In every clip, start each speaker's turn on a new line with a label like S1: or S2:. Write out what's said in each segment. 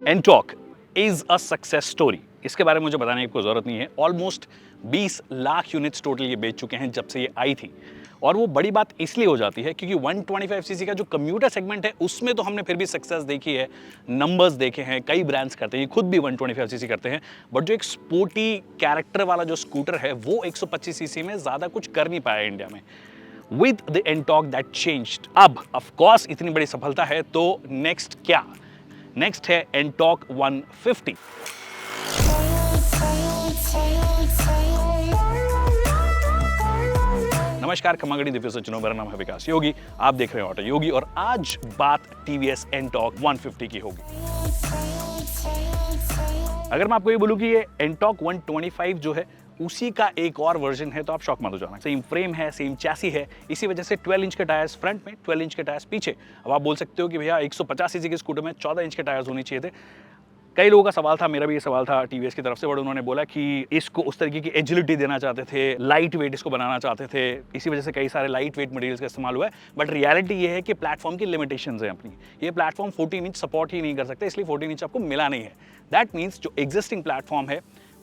S1: Ntorq is a success story. इसके बारे में मुझे बताने की कोई ज़रूरत नहीं है। ऑलमोस्ट 20 लाख यूनिट्स टोटल ये बेच चुके हैं जब से ये आई थी। और वो बड़ी बात इसलिए हो जाती है क्योंकि 125 सीसी का जो कम्यूटर सेगमेंट है उसमें तो हमने फिर भी सक्सेस देखी है, नंबर्स देखे हैं, कई ब्रांड्स करते हैं, खुद भी 125 सीसी करते हैं। बट जो एक स्पोर्टी कैरेक्टर वाला जो स्कूटर है वो 125 सीसी में ज़्यादा कुछ कर नहीं पाया इंडिया में। With the Ntorq that changed. अब ऑफ कोर्स इतनी बड़ी सफलता है तो नेक्स्ट क्या? नेक्स्ट है एंटॉर्क 150। नमस्कार, खमागड़ी दिव्य सज्जनों, मेरा नाम है विकास योगी, आप देख रहे हैं ऑटो योगी और आज बात टीवीएस एंटॉर्क 150 की होगी। अगर मैं आपको ये बोलूं कि ये एंटॉर्क 125 जो है उसी का एक और वर्जन है तो आप शॉक मत हो जाना। सेम फ्रेम है, सेम चैसी है, इसी वजह से 12 इंच के टायर्स फ्रंट में, 12 इंच के टायर्स पीछे। अब आप बोल सकते हो कि भैया 150 सीसी के स्कूटर में 14 इंच के टायर्स होने चाहिए थे। कई लोगों का सवाल था, मेरा भी ये सवाल था टीवीएस की तरफ से, बट उन्होंने बोला कि इसको उस तरीके की एजिलिटी देना चाहते थे, लाइट वेट इसको बनाना चाहते थे, इसी वजह से कई सारे लाइट वेट मटेरियल्स का इस्तेमाल हुआ है। बट रियलिटी ये है कि प्लेटफॉर्म की लिमिटेशंस हैं अपनी। ये प्लेटफॉर्म 14 इंच सपोर्ट ही नहीं कर सकते, इसलिए 14 इंच आपको मिला नहीं है। दैट मीन्स जो एग्जिस्टिंग प्लेटफॉर्म है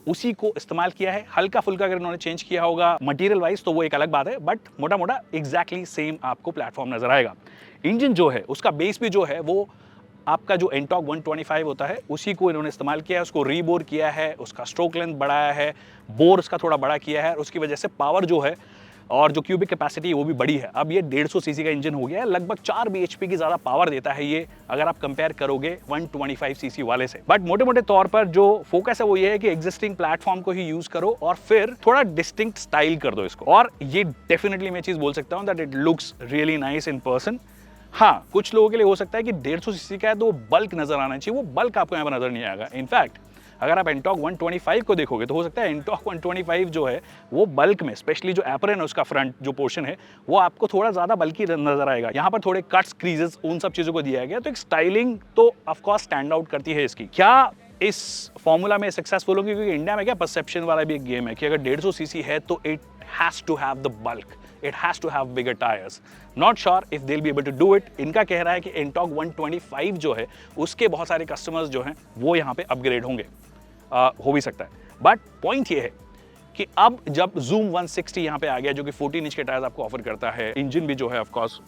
S1: उसी को इस्तेमाल किया है। हल्का फुल्का अगर इन्होंने चेंज किया होगा मटेरियल वाइज तो वो एक अलग बात है, बट मोटा मोटा एग्जैक्टली सेम आपको प्लेटफॉर्म नजर आएगा। इंजन जो है उसका बेस भी जो है वो आपका जो एंटॉर्क 125 होता है उसी को इन्होंने इस्तेमाल किया है, उसको रीबोर किया है, उसका स्ट्रोक लेंथ बढ़ाया है, बोर उसका थोड़ा बड़ा किया है और उसकी वजह से पावर जो है और जो क्यूबिक कैपेसिटी है वो भी बड़ी है। अब ये 150 सीसी का इंजन हो गया है, लगभग 4 bhp की ज्यादा पावर देता है ये अगर आप कंपेयर करोगे 125 सीसी वाले से। बट मोटे मोटे तौर पर जो फोकस है वो ये है कि एग्जिस्टिंग प्लेटफॉर्म को ही यूज करो और फिर थोड़ा डिस्टिंक्ट स्टाइल कर दो इसको। और ये डेफिनेटली मैं चीज बोल सकता हूँ that it looks really nice in person. हाँ, कुछ लोगों के लिए हो सकता है कि 150 सीसी का है तो वो बल्क नजर आना चाहिए, वो बल्क आपको यहाँ पर नजर नहीं आएगा। इनफैक्ट अगर आप एंटॉर्क 125 को देखोगे तो हो सकता है एंटॉर्क 125 जो है वो बल्क में, स्पेशली जो एप्रन है उसका फ्रंट जो पोर्शन है वो आपको थोड़ा ज्यादा बल्कि नजर आएगा। यहाँ पर थोड़े कट्स, क्रीजेस, उन सब चीजों को दिया गया तो एक स्टाइलिंग तो ऑफकोर्स स्टैंड आउट करती है इसकी। क्या इस फॉर्मूला में सक्सेसफुल होगी? क्योंकि इंडिया में क्या परसेप्शन वाला भी एक गेम है कि अगर 150 सीसी है तो it has to have the bulk, it has to have bigger tires. Not sure if they'll be able to do it. इनका कह रहा है कि एंटॉर्क 125 जो है उसके बहुत सारे कस्टमर्स जो हैं वो यहाँ पे अपग्रेड होंगे, हो भी सकता है। बट पॉइंट ये है कि अब जब Zoom 160 यहाँ पे आ गया जो कि 14 इंच के टायर्स आपको ऑफर करता है, इंजन भी जो है ऑफ कोर्स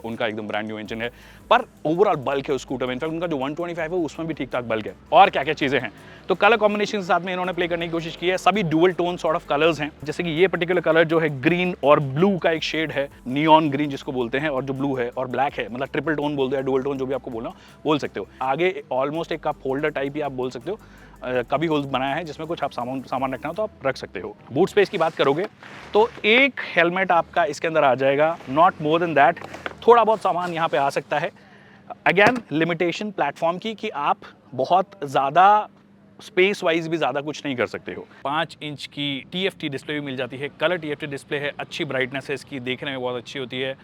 S1: उनका एकदम ब्रांड न्यू इंजन है, पर ओवरऑल बल्क है उस स्कूटर में। इनफैक्ट उनका जो 125 है उसमें भी ठीक ठाक बल्क है। और क्या क्या चीजें हैं तो कलर कॉम्बिनेशन के साथ में इन्होंने प्ले करने की कोशिश की है। सभी dual tone sort of colours हैं, जैसे कि ये पर्टिकुलर कलर जो है ग्रीन और ब्लू का एक शेड है, नियॉन ग्रीन जिसको बोलते हैं, और जो ब्लू है और ब्लैक है, मतलब ट्रिपल टोन बोलते हैं, डुअल टोन जो भी आपको बोलना बोल सकते हो। आगे ऑलमोस्ट एक कप होल्डर टाइप ही आप बोल सकते हो, कभी होल्स बनाया है जिसमें कुछ आप सामान रखना हो तो आप रख सकते हो। बूट स्पेस की बात करोगे तो एक हेलमेट आपका इसके अंदर आ जाएगा, नॉट मोर देन दैट। थोड़ा बहुत सामान यहाँ पे आ सकता है। अगेन लिमिटेशन प्लेटफॉर्म की कि आप बहुत ज़्यादा स्पेस वाइज भी ज़्यादा कुछ नहीं कर सकते हो। 5 इंच की TFT डिस्प्ले भी मिल जाती है, कलर TFT डिस्प्ले है, अच्छी ब्राइटनेस है इसकी, देखने में बहुत अच्छी होती है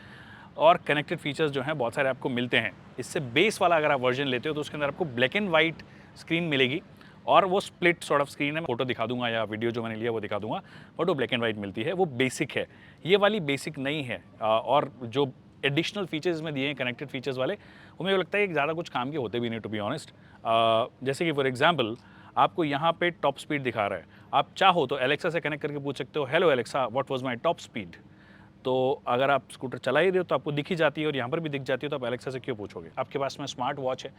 S1: और कनेक्टेड फीचर्स जो हैं बहुत सारे आपको मिलते हैं। इससे बेस वाला अगर आप वर्जन लेते हो तो उसके अंदर आपको ब्लैक एंड वाइट स्क्रीन मिलेगी और वो स्प्लिट सॉर्ट ऑफ स्क्रीन है। फोटो दिखा दूंगा या वीडियो जो मैंने लिया वो दिखा दूंगा, बट वो ब्लैक एंड वाइट मिलती है, वो बेसिक है। ये वाली बेसिक नहीं है और जो एडिशनल फीचर्स में दिए हैं कनेक्टेड फीचर्स वाले, वो मुझे लगता है कि ज़्यादा कुछ काम के होते भी नहीं, टू बी ऑनेस्ट। जैसे कि फॉर एग्जांपल आपको यहाँ पे टॉप स्पीड दिखा रहा है, आप चाहो तो एलेक्सा से कनेक्ट करके पूछ सकते हो, hello Alexa what was my top speed. तो अगर आप स्कूटर चला ही रहे हो तो आपको दिख ही जाती है और यहाँ पर भी दिख जाती है, तो आप एलेक्सा से क्यों पूछोगे? आपके पास में स्मार्ट वॉच है,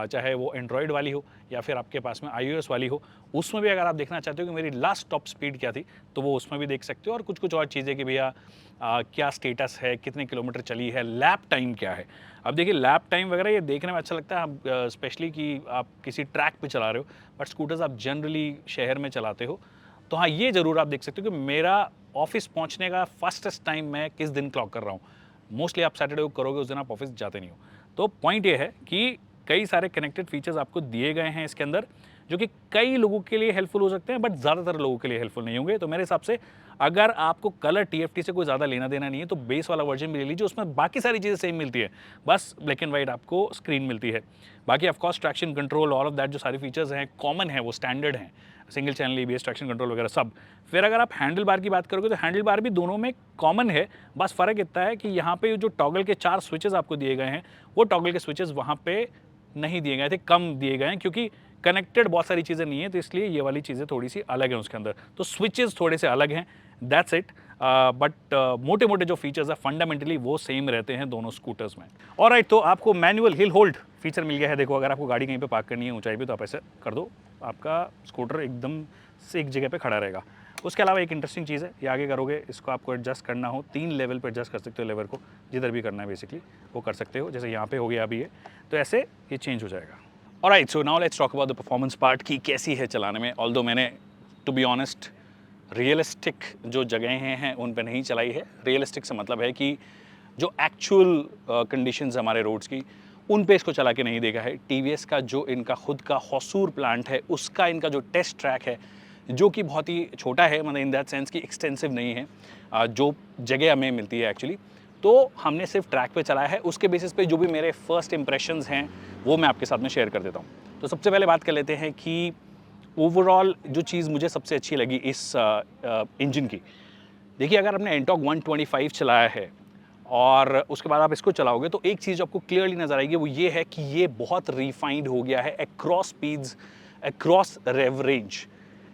S1: चाहे वो एंड्रॉयड वाली हो या फिर आपके पास में iOS वाली हो, उसमें भी अगर आप देखना चाहते हो कि मेरी लास्ट टॉप स्पीड क्या थी तो वो उसमें भी देख सकते हो। और कुछ कुछ और चीज़ें कि भैया क्या स्टेटस है, कितने किलोमीटर चली है, लैप टाइम क्या है। अब देखिए लैप टाइम वगैरह ये देखने में अच्छा लगता है, स्पेशली कि आप किसी ट्रैक पे चला रहे हो, बट स्कूटर्स आप जनरली शहर में चलाते हो तो हाँ ये ज़रूर आप देख सकते हो कि मेरा ऑफिस पहुंचने का फास्टेस्ट टाइम मैं किस दिन क्लॉक कर रहा हूँ। मोस्टली आप सैटरडे को करोगे, उस दिन आप ऑफिस जाते नहीं हो। तो पॉइंट ये है कि कई सारे कनेक्टेड फीचर्स आपको दिए गए हैं इसके अंदर जो कि कई लोगों के लिए हेल्पफुल हो सकते हैं बट ज़्यादातर लोगों के लिए हेल्पफुल नहीं होंगे। तो मेरे हिसाब से अगर आपको कलर TFT से कोई ज़्यादा लेना देना नहीं है तो बेस वाला वर्जन भी ले लीजिए, उसमें बाकी सारी चीज़ें सेम मिलती है, बस ब्लैक एंड वाइट आपको स्क्रीन मिलती है। बाकी of course traction control, all of that जो सारी फीचर्स हैं कॉमन है, वो स्टैंडर्ड हैं, single channel ABS, traction control वगैरह सब। फिर अगर आप हैंडल बार की बात करोगे तो हैंडल बार भी दोनों में कॉमन है, बस फ़र्क इतना है कि यहाँ पे जो टॉगल के 4 स्विचेस आपको दिए गए हैं वो टॉगल के स्विचेस वहाँ पे नहीं दिए गए थे, कम दिए गए हैं, क्योंकि कनेक्टेड बहुत सारी चीज़ें नहीं है, तो इसलिए ये वाली चीज़ें थोड़ी सी अलग हैं उसके अंदर, तो स्विचेस थोड़े से अलग हैं, दैट्स इट। बट मोटे मोटे जो फीचर्स है फंडामेंटली वो सेम रहते हैं दोनों स्कूटर्स में। ऑलराइट, तो आपको मैनुअल हिल होल्ड फीचर मिल गया है। देखो, अगर आपको गाड़ी कहीं पे पार्क करनी है ऊंचाई पे, तो आप ऐसे कर दो, आपका स्कूटर एकदम से एक जगह पे खड़ा रहेगा। उसके अलावा एक इंटरेस्टिंग चीज़ है, ये आगे करोगे, इसको आपको एडजस्ट करना हो 3 लेवल पे एडजस्ट कर सकते हो, लेवर को जिधर भी करना है बेसिकली वो कर सकते हो। जैसे यहाँ पे हो गया अभी ये, तो ऐसे ये चेंज हो जाएगा। Alright, so now let's talk about the performance part की कैसी है चलाने में। ऑल्दो मैंने टू बी ऑनेस्ट रियलिस्टिक जो जगहें हैं उन पे नहीं चलाई है। रियलिस्टिक से मतलब है कि जो एक्चुअल कंडीशंस हमारे रोड्स की, उन पे इसको चला के नहीं देखा है। टीवीएस का जो इनका खुद का होसूर प्लांट है, उसका इनका जो टेस्ट ट्रैक है, जो कि बहुत ही छोटा है, मतलब इन दैट सेंस कि एक्सटेंसिव नहीं है, जो जगह हमें मिलती है एक्चुअली, तो हमने सिर्फ ट्रैक पे चलाया है। उसके बेसिस पे जो भी मेरे फर्स्ट इंप्रेशंस हैं वो मैं आपके साथ में शेयर कर देता हूँ। तो सबसे पहले बात कर लेते हैं कि ओवरऑल जो चीज़ मुझे सबसे अच्छी लगी इस इंजन की। देखिए, अगर आपने एंटॉर्क 125 चलाया है और उसके बाद आप इसको चलाओगे, तो एक चीज़ आपको क्लियरली नज़र आएगी, वो ये है कि ये बहुत रिफाइंड हो गया है अक्रॉस स्पीड्स, अक्रॉस रेव रेंज।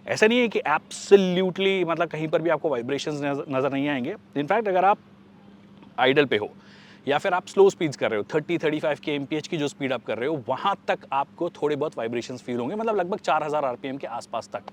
S1: ऐसा नहीं है कि एब्सोल्युटली मतलब कहीं पर भी आपको वाइब्रेशंस नज़र नहीं आएंगे। इनफैक्ट अगर आप आइडल पे हो या फिर आप स्लो स्पीड्स कर रहे हो, 30-35 के एमपीएच की जो स्पीड आप कर रहे हो, वहाँ तक आपको थोड़े बहुत वाइब्रेशंस फील होंगे, मतलब लगभग 4000 आरपीएम के आसपास तक।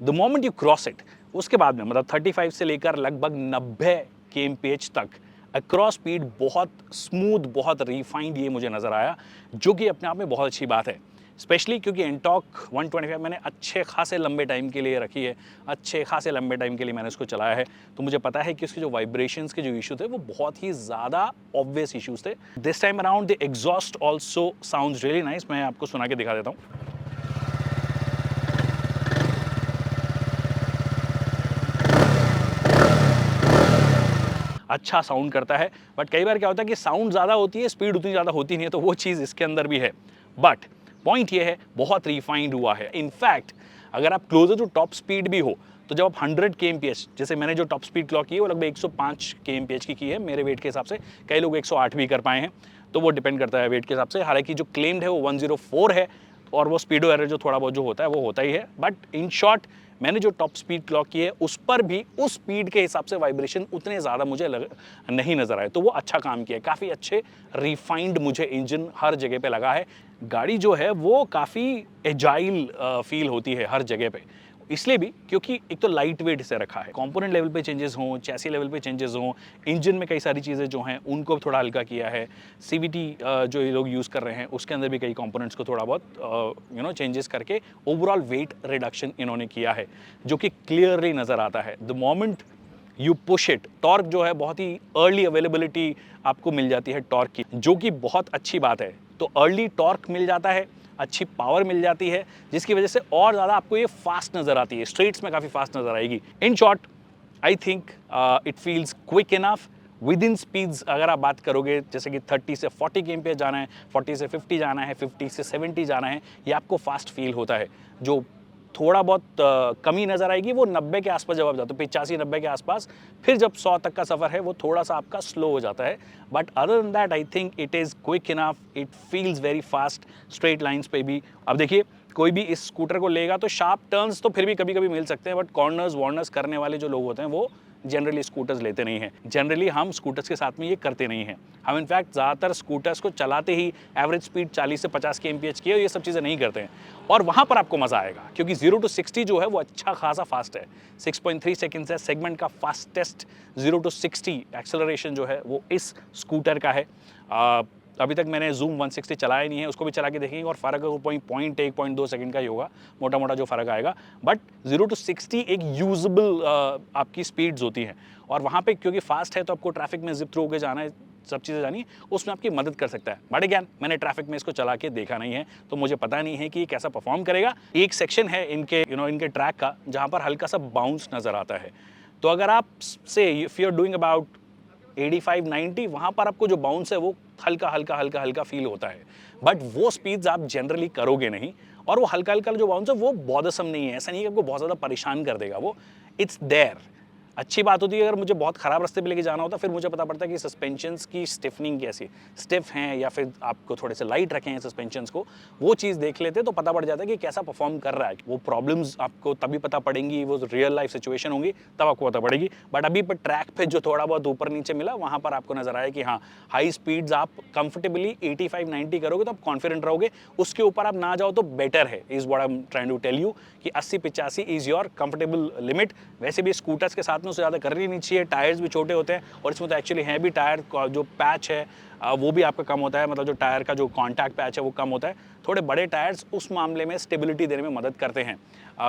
S1: The moment you cross it, उसके बाद में मतलब 35 से लेकर लगभग 90 के एमपीएच तक अक्रॉस स्पीड बहुत स्मूथ, बहुत रिफाइंड ये मुझे नज़र आया, जो कि अपने आप में बहुत अच्छी बात है। स्पेशली क्योंकि एंटॉर्क 125 मैंने अच्छे खासे लंबे टाइम के लिए रखी है, अच्छे खासे लंबे टाइम के लिए मैंने उसको चलाया है, तो मुझे पता है कि उसके जो वाइब्रेशंस के जो इशू थे वो बहुत ही ज़्यादा ऑब्वियस इश्यूज थे। This time around the exhaust also sounds really nice. मैं आपको सुना के दिखा देता हूँ। अच्छा साउंड करता है, बट कई बार क्या होता है कि साउंड ज़्यादा होती है, स्पीड उतनी ज़्यादा होती नहीं है, तो वो चीज़ इसके अंदर भी है। बट पॉइंट ये है, बहुत रिफाइंड हुआ है। इनफैक्ट अगर आप क्लोजर टू टॉप स्पीड भी हो, तो जब आप 100 kmph, जैसे मैंने जो टॉप स्पीड क्लॉक की है वो लगभग 105 kmph की है मेरे वेट के हिसाब से, कई लोग 108 भी कर पाए हैं, तो वो डिपेंड करता है वेट के हिसाब से। हालांकि जो क्लेम्ड है वो 104 है, और वो स्पीडो एरर जो थोड़ा बहुत जो होता है वो होता ही है। बट इन शॉर्ट, मैंने जो टॉप स्पीड क्लॉक की है उस पर भी उस स्पीड के हिसाब से वाइब्रेशन उतने ज़्यादा मुझे नहीं नज़र आए, तो वो अच्छा काम किया है। काफ़ी अच्छे रिफाइंड मुझे इंजन हर जगह पे लगा है। गाड़ी जो है वो काफ़ी एजाइल फील होती है हर जगह पे, इसलिए भी क्योंकि एक तो लाइट वेट से रखा है, कंपोनेंट लेवल पे चेंजेस हों, चैसी लेवल पे चेंजेस हों, इंजन में कई सारी चीज़ें जो हैं उनको थोड़ा हल्का किया है। सीवीटी जो ये लोग यूज़ कर रहे हैं उसके अंदर भी कई कंपोनेंट्स को थोड़ा बहुत चेंजेस करके ओवरऑल वेट रिडक्शन इन्होंने किया है, जो कि क्लियरली नज़र आता है। The moment you push it, torque जो है बहुत ही अर्ली अवेलेबिलिटी आपको मिल जाती है टॉर्क की, जो कि बहुत अच्छी बात है। तो अर्ली टॉर्क मिल जाता है, अच्छी पावर मिल जाती है, जिसकी वजह से और ज़्यादा आपको ये फास्ट नज़र आती है, स्ट्रेट्स में काफ़ी फास्ट नज़र आएगी। In short, I think it feels quick enough with in speeds. अगर आप बात करोगे जैसे कि 30 से 40 kmph जाना है, 40 से 50 जाना है, 50 से 70 जाना है, ये आपको फास्ट फील होता है। जो थोड़ा बहुत कमी नज़र आएगी वो 90 के आसपास जब आप जाते हो, 85-90 के आसपास, फिर जब 100 तक का सफ़र है वो थोड़ा सा आपका स्लो हो जाता है। But other than that I think it is quick enough, it feels very fast straight lines पे भी। अब देखिए, कोई भी इस स्कूटर को लेगा तो शार्प टर्न्स तो फिर भी कभी कभी मिल सकते हैं, बट कॉर्नर्स वॉर्नर्स करने वाले जो लोग होते हैं वो जनरली स्कूटर्स लेते नहीं हैं। जनरली हम स्कूटर्स के साथ में ये करते नहीं हैं। हम इनफैक्ट ज़्यादातर स्कूटर्स को चलाते ही एवरेज स्पीड 40 से 50 के एमपीएच की है, ये सब चीज़ें नहीं करते हैं, और वहाँ पर आपको मज़ा आएगा क्योंकि 0 to 60 जो है वो अच्छा खासा फास्ट है। 6.3 सेकेंड्स है, सेगमेंट का फास्टेस्ट 0 to 60 एक्सेलरेशन जो है वो इस स्कूटर का है। अभी तक मैंने जूम 160 चलाया नहीं है, उसको भी चला के देखेंगे और फ़र्क 0.1-0.2 सेकंड का ही होगा, मोटा मोटा जो फ़र्क आएगा। बट 0 to 60 एक यूजेबल आपकी स्पीड्स होती हैं, और वहाँ पे क्योंकि फास्ट है तो आपको ट्रैफिक में जिप थ्रू होकर जाना है, सब चीज़ें जानी है, उसमें आपकी मदद कर सकता है। बट अगेन, मैंने ट्रैफिक में इसको चला के देखा नहीं है, तो मुझे पता नहीं है कि ये कैसा परफॉर्म करेगा। एक सेक्शन है इनके इनके ट्रैक का जहाँ पर हल्का सा बाउंस नज़र आता है, तो अगर आप से if you are doing about 85-90, वहाँ पर आपको जो बाउंस है वो हल्का हल्का हल्का हल्का फील होता है, बट वो स्पीड्स आप जनरली करोगे नहीं, और वो हल्का हल्का जो बाउंस है वो बॉदरसम नहीं है। ऐसा नहीं है कि आपको बहुत ज़्यादा परेशान कर देगा वो, इट्स देयर, अच्छी बात होती है अगर मुझे बहुत ख़राब रास्ते पे लेके जाना होता, फिर मुझे पता पड़ता है कि सस्पेंशंस की स्टिफनिंग कैसी है, स्टिफ हैं या फिर आपको थोड़े से लाइट रखे हैं सस्पेंशंस को, वो चीज़ देख लेते तो पता पड़ जाता है कि कैसा परफॉर्म कर रहा है। वो प्रॉब्लम्स आपको तभी पता पड़ेंगी, वो रियल लाइफ सिचुएशन होंगी तब आपको पता पड़ेगी। बट अभी पर ट्रैक पे जो थोड़ा बहुत ऊपर नीचे मिला, वहाँ पर आपको नजर आया कि हाँ, हाई स्पीड्स आप कंफर्टेबली 85-90 करोगे तो आप कॉन्फिडेंट रहोगे, उसके ऊपर आप ना जाओ तो बेटर है, is what I am trying to tell you कि 80-85 इज योर कंफर्टेबल लिमिट। वैसे भी स्कूटर्स के साथ में उससे ज़्यादा करनी नहीं चाहिए, टायर्स भी छोटे होते हैं और इसमें तो एक्चुअली हैं भी, टायर जो पैच है वो भी आपका कम होता है, मतलब जो टायर का जो कॉन्टैक्ट पैच है वो कम होता है। थोड़े बड़े टायर्स उस मामले में स्टेबिलिटी देने में मदद करते हैं,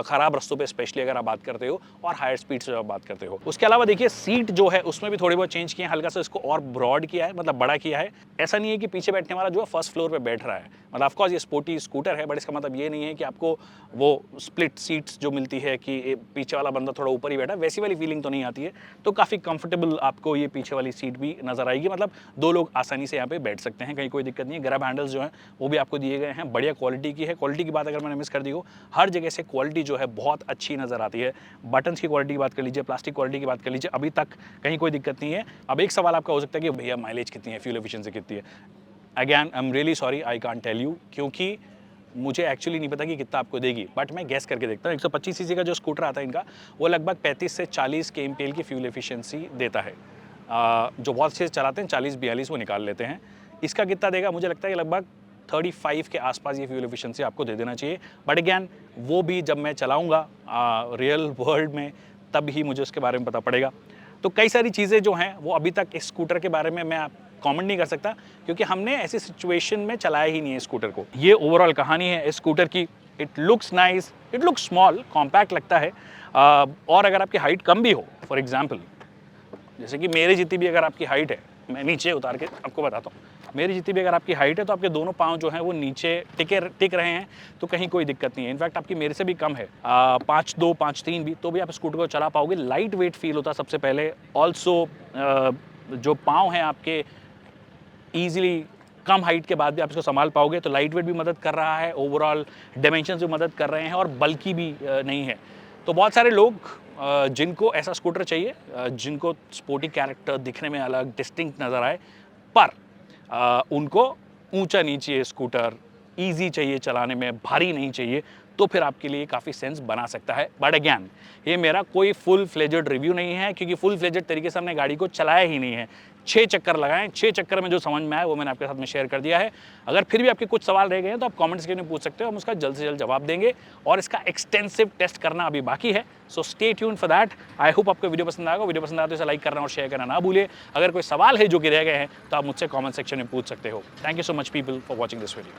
S1: ख़राब रास्तों पे स्पेशली अगर आप बात करते हो और हायर स्पीड से आप बात करते हो। उसके अलावा देखिए सीट जो है उसमें भी थोड़ी बहुत चेंज किए हैं, हल्का सा इसको और ब्रॉड किया है, मतलब बड़ा किया है। ऐसा नहीं है कि पीछे बैठने वाला जो है फर्स्ट फ्लोर पे बैठ रहा है, मतलब ऑफ कोर्स ये स्पोर्टी स्कूटर है, बट इसका मतलब ये नहीं है कि आपको वो स्प्लिट सीट्स जो मिलती है कि पीछे वाला बंदा थोड़ा ऊपर ही बैठा, वैसी वाली फीलिंग तो नहीं आती है। तो काफ़ी कंफर्टेबल आपको ये पीछे वाली सीट भी नजर आएगी, मतलब दो लोग आसानी से यहाँ पे बैठ सकते हैं, कहीं कोई दिक्कत नहीं है। ग्रैब हैंडल्स जो हैं वो भी आपको दिए गए हैं, बढ़िया क्वालिटी की है। क्वालिटी की बात अगर मैंने मिस कर दी हो, हर जगह से क्वालिटी जो है बहुत अच्छी नज़र आती है। बटन्स की क्वालिटी की बात कर लीजिए, प्लास्टिक क्वालिटी की बात कर लीजिए, अभी तक कहीं कोई दिक्कत नहीं है। अब एक सवाल आपका हो सकता है कि भैया माइलेज कितनी है, फ्यूल एफिशिएंसी कितनी है। Again I am really sorry, I can't tell you, क्योंकि मुझे एक्चुअली नहीं पता कि कितना आपको देगी, बट मैं गैस करके देखता हूँ। 125 सीसी का जो स्कूटर आता है इनका, वो लगभग 35 से 40 kmpl की फ्यूल एफिशिएंसी देता है। जो बहुत से चलाते हैं 40-42 वो निकाल लेते हैं। इसका कितना देगा, मुझे लगता है कि लगभग 35 के आसपास ये फ्यूल एफिशिएंसी आपको दे देना चाहिए। बट अगैन वो भी जब मैं चलाऊँगा रियल वर्ल्ड में, तब ही मुझे उसके बारे में पता पड़ेगा। तो कई सारी चीज़ें जो हैं वो अभी तक इस स्कूटर के बारे में मैं कमेंट नहीं कर सकता, क्योंकि हमने ऐसी सिचुएशन में चलाया ही नहीं है स्कूटर को। ये ओवरऑल कहानी है इस स्कूटर की। It looks nice, it looks small, compact लगता है। और अगर आपकी हाइट कम भी हो, फॉर एग्जांपल जैसे कि मेरे जितनी भी अगर आपकी हाइट है, मैं नीचे उतार के आपको बताता हूँ, मेरी जितनी भी अगर आपकी हाइट है तो आपके दोनों पाँव जो हैं वो नीचे टिक रहे हैं, तो कहीं कोई दिक्कत नहीं है। इनफैक्ट आपकी मेरे से भी कम है, 5'2", 5'3" भी, तो भी आप स्कूटर को चला पाओगे। लाइट वेट फील होता सबसे पहले। ऑल्सो जो पाँव हैं आपके ईजिली कम हाइट के बाद भी आप इसको संभाल पाओगे, तो लाइट वेट भी मदद कर रहा है, ओवरऑल डायमेंशंस भी मदद कर रहे हैं और बल्कि भी नहीं है। तो बहुत सारे लोग जिनको ऐसा स्कूटर चाहिए, जिनको स्पोर्टी कैरेक्टर दिखने में अलग डिस्टिंक्ट नज़र आए, पर उनको ऊंचा नहीं चाहिए स्कूटर, ईजी चाहिए चलाने में, भारी नहीं चाहिए, तो फिर आपके लिए काफ़ी सेंस बना सकता है। बट अगैन ये मेरा कोई फुल फ्लेजेड रिव्यू नहीं है, क्योंकि फुल फ्लेजेड तरीके से हमने गाड़ी को चलाया ही नहीं है। 6 चक्कर लगाएं, 6 चक्कर में जो समझ में आया वो मैंने आपके साथ में शेयर कर दिया है। अगर फिर भी आपके कुछ सवाल रह गए हैं तो आप कमेंट्स के में पूछ सकते हो, हम उसका जल्द से जल्द जवाब देंगे। और इसका एक्सटेंसिव टेस्ट करना अभी बाकी है, so stay tune for that. I hope आपको वीडियो पसंद आएगा। वीडियो पसंद आए तो इसे लाइक करना और शेयर करना ना भूलिए। अगर कोई सवाल है जो कि रह गए हैं तो आप मुझसे कॉमेंट सेक्शन में पूछ सकते हो। Thank you so much people for watching this video.